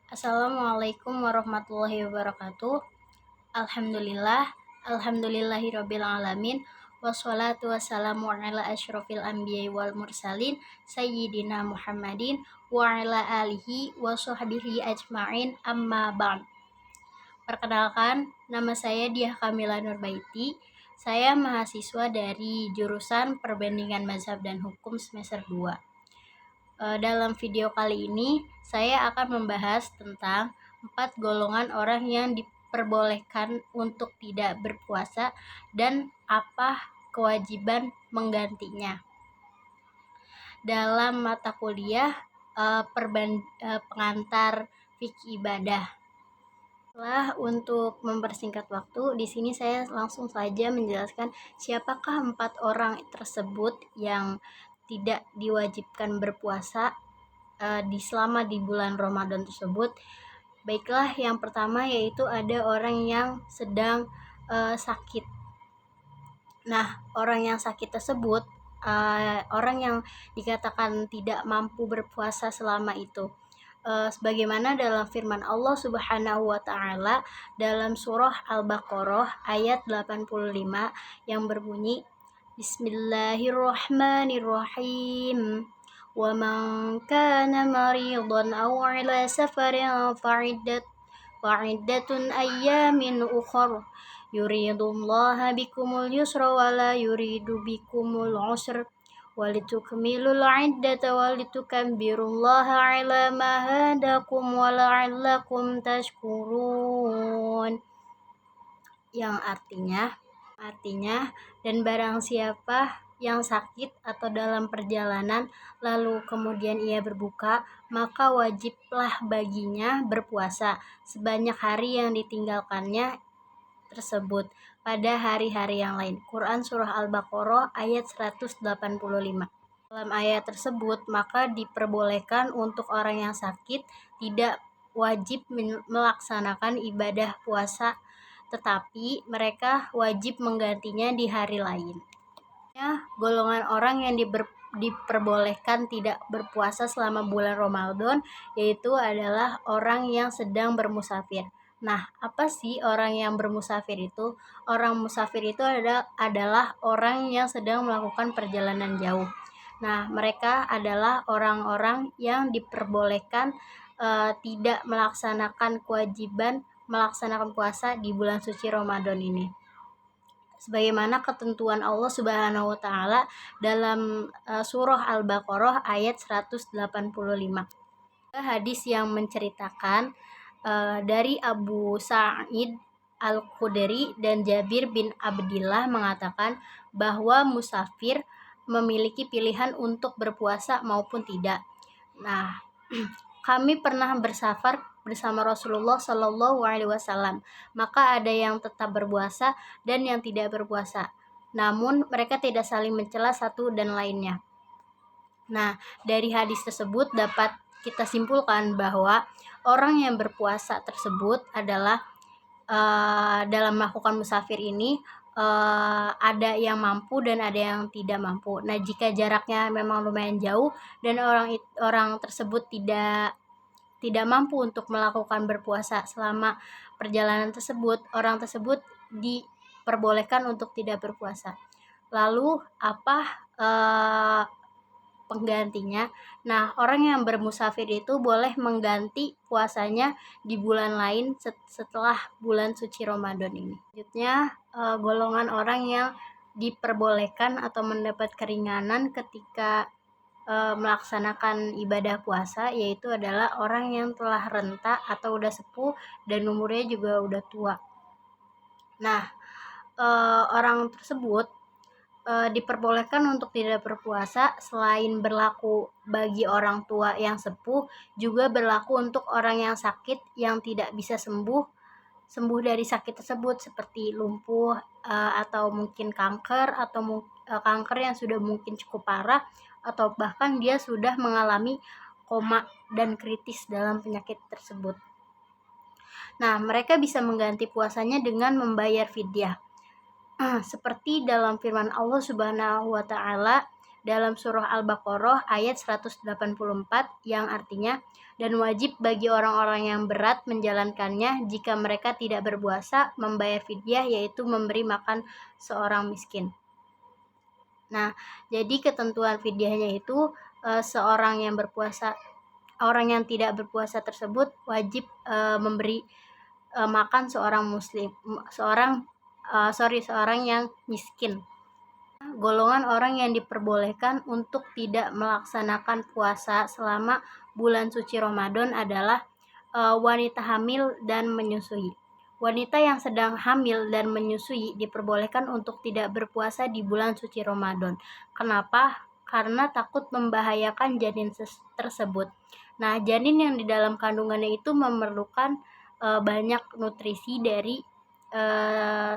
Assalamualaikum warahmatullahi wabarakatuh. Alhamdulillahirabbil alamin. Wassalatu wassalamu ala asyrofil anbiya'i wal mursalin sayyidina Muhammadin wa ala alihi wa sahbihi ajma'in, amma ba'd. Perkenalkan, nama saya Diah Kamila Nurbaiti. Saya mahasiswa dari jurusan Perbandingan Mazhab dan Hukum semester 2. Dalam video kali ini, saya akan membahas tentang 4 golongan orang yang diperbolehkan untuk tidak berpuasa dan apa kewajiban menggantinya. Dalam mata kuliah pengantar fikih ibadah. Untuk mempersingkat waktu, di sini saya langsung saja menjelaskan siapakah 4 orang tersebut yang tidak diwajibkan berpuasa selama di bulan Ramadan tersebut. Baiklah, yang pertama yaitu ada orang yang sedang sakit. Nah, orang yang sakit tersebut orang yang dikatakan tidak mampu berpuasa selama itu. Sebagaimana dalam firman Allah Subhanahu wa taala dalam surah Al-Baqarah ayat 85 yang berbunyi, Bismillahirrahmanirrahim. Wa man kana maridan aw ala safarin fa'iddatun ayyamin ukhra yuridullaha bikumul yusra wa la yuridu bikumul usra walitukmilul iddata walitukabbirullaha ala ma hadakum wa la'allakum tashkurun, yang artinya dan barang siapa yang sakit atau dalam perjalanan lalu kemudian ia berbuka, maka wajiblah baginya berpuasa sebanyak hari yang ditinggalkannya tersebut pada hari-hari yang lain. Quran Surah Al-Baqarah ayat 185. Dalam ayat tersebut, maka diperbolehkan untuk orang yang sakit tidak wajib melaksanakan ibadah puasa, tetapi mereka wajib menggantinya di hari lain. Golongan orang yang diperbolehkan tidak berpuasa selama bulan Ramadan yaitu adalah orang yang sedang bermusafir. Nah, apa sih orang yang bermusafir itu? Orang musafir itu adalah orang yang sedang melakukan perjalanan jauh. Nah, mereka adalah orang-orang yang diperbolehkan tidak melaksanakan kewajiban melaksanakan puasa di bulan suci Ramadan ini, sebagaimana ketentuan Allah Subhanahu wa taala dalam surah Al-Baqarah ayat 185. Hadis yang menceritakan dari Abu Sa'id Al-Khudri dan Jabir bin Abdillah mengatakan bahwa musafir memiliki pilihan untuk berpuasa maupun tidak. Nah, kami pernah bersafar bersama Rasulullah Shallallahu Alaihi Wasallam. Maka ada yang tetap berpuasa dan yang tidak berpuasa. Namun mereka tidak saling mencela satu dan lainnya. Nah, dari hadis tersebut dapat kita simpulkan bahwa orang yang berpuasa tersebut adalah dalam melakukan musafir ini ada yang mampu dan ada yang tidak mampu. Nah, jika jaraknya memang lumayan jauh dan orang tersebut tidak mampu untuk melakukan berpuasa selama perjalanan tersebut, orang tersebut diperbolehkan untuk tidak berpuasa. Lalu apa penggantinya? Nah, orang yang bermusafir itu boleh mengganti puasanya di bulan lain setelah bulan suci Ramadan ini. Selanjutnya, golongan orang yang diperbolehkan atau mendapat keringanan ketika melaksanakan ibadah puasa yaitu adalah orang yang telah renta atau udah sepuh dan umurnya juga udah tua. Nah, orang tersebut diperbolehkan untuk tidak berpuasa selain berlaku bagi orang tua yang sepuh, juga berlaku untuk orang yang sakit yang tidak bisa sembuh dari sakit tersebut seperti lumpuh atau mungkin kanker atau kanker yang sudah mungkin cukup parah atau bahkan dia sudah mengalami koma dan kritis dalam penyakit tersebut. Nah, mereka bisa mengganti puasanya dengan membayar fidyah. Seperti dalam firman Allah Subhanahu wa taala dalam surah Al-Baqarah ayat 184 yang artinya, dan wajib bagi orang-orang yang berat menjalankannya jika mereka tidak berpuasa membayar fidyah, yaitu memberi makan seorang miskin. Nah, jadi ketentuan fidyahnya itu seorang yang berpuasa, orang yang tidak berpuasa tersebut wajib memberi makan seorang muslim, seorang yang miskin. Golongan orang yang diperbolehkan untuk tidak melaksanakan puasa selama bulan suci Ramadan adalah wanita hamil dan menyusui. Wanita yang sedang hamil dan menyusui diperbolehkan untuk tidak berpuasa di bulan suci Ramadan. Kenapa? Karena takut membahayakan janin tersebut. Nah, janin yang di dalam kandungannya itu memerlukan banyak nutrisi dari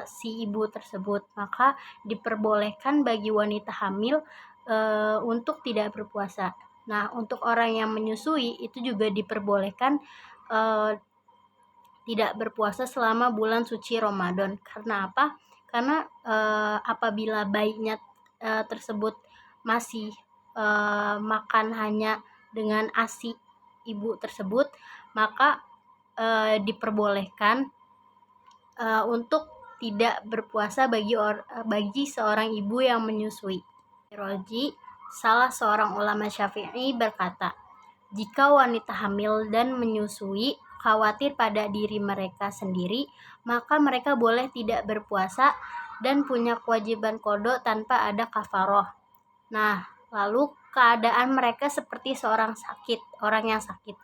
si ibu tersebut, maka diperbolehkan bagi wanita hamil untuk tidak berpuasa. Nah, untuk orang yang menyusui itu juga diperbolehkan tidak berpuasa selama bulan suci Ramadan. Karena apa? Karena apabila bayinya tersebut masih makan hanya dengan ASI ibu tersebut, maka diperbolehkan untuk tidak berpuasa bagi seorang ibu yang menyusui. Roji, salah seorang ulama Syafi'i, berkata, jika wanita hamil dan menyusui khawatir pada diri mereka sendiri, maka mereka boleh tidak berpuasa dan punya kewajiban qada tanpa ada kafaroh. Nah, lalu keadaan mereka seperti orang yang sakit.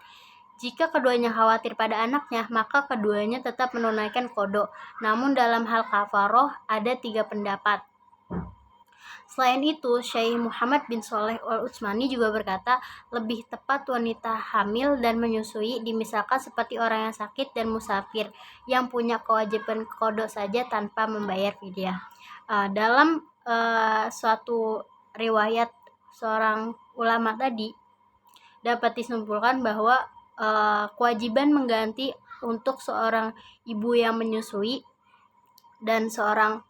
Jika keduanya khawatir pada anaknya, maka keduanya tetap menunaikan qada. Namun dalam hal kafaroh ada 3 pendapat. Selain itu, Syekh Muhammad bin Shalih Al-Utsmani juga berkata, lebih tepat wanita hamil dan menyusui dimisalkan seperti orang yang sakit dan musafir yang punya kewajiban qada saja tanpa membayar fidyah. Dalam suatu riwayat seorang ulama tadi dapat disimpulkan bahwa kewajiban mengganti untuk seorang ibu yang menyusui dan seorang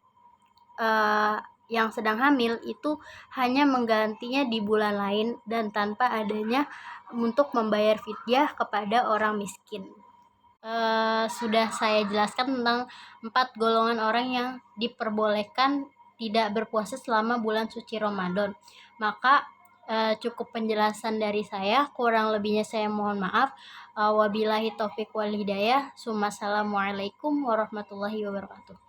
yang sedang hamil itu hanya menggantinya di bulan lain dan tanpa adanya untuk membayar fidyah kepada orang miskin. Sudah saya jelaskan tentang 4 golongan orang yang diperbolehkan tidak berpuasa selama bulan suci Ramadan. Maka cukup penjelasan dari saya, kurang lebihnya saya mohon maaf. Wabillahi taufik wal hidayah. Assalamualaikum warahmatullahi wabarakatuh.